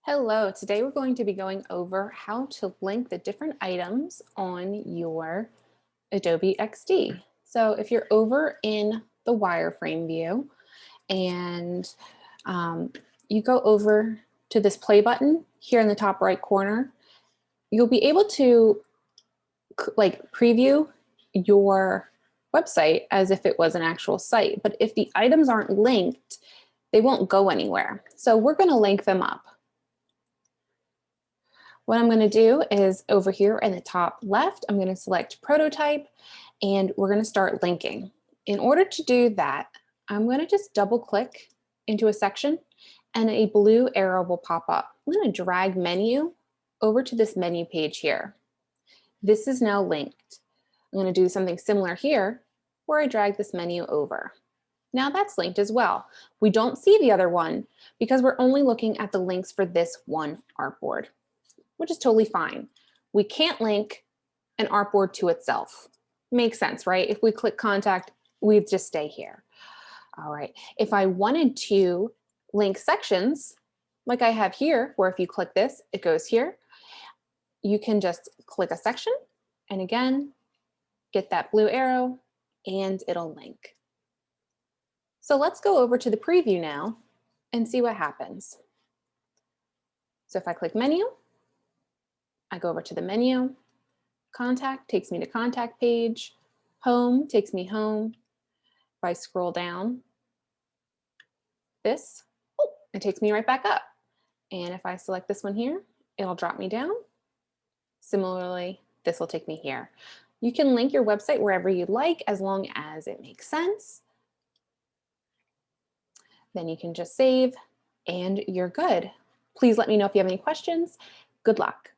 Hello, today we're going to be going over how to link the different items on your Adobe XD. So if you're over in the wireframe view and you go over to this play button here in the top right corner, you'll be able to preview your website as if it was an actual site. But if the items aren't linked, they won't go anywhere. So we're going to link them up. What I'm going to do is over here in the top left, I'm going to select prototype and we're going to start linking. In order to do that, I'm going to just double click into a section and a blue arrow will pop up. I'm going to drag menu over to this menu page here. This is now linked. I'm going to do something similar here where I drag this menu over. Now that's linked as well. We don't see the other one because we're only looking at the links for this one artboard, which is totally fine. We can't link an artboard to itself. Makes sense, right? If we click contact, we'd just stay here. All right, if I wanted to link sections, like I have here, where if you click this, it goes here, you can just click a section and again, get that blue arrow and it'll link. So let's go over to the preview now and see what happens. So if I click menu, I go over to the menu, contact takes me to contact page, home takes me home. If I scroll down, it takes me right back up. And if I select this one here, it'll drop me down. Similarly, this will take me here. You can link your website wherever you'd like as long as it makes sense. Then you can just save and you're good. Please let me know if you have any questions. Good luck.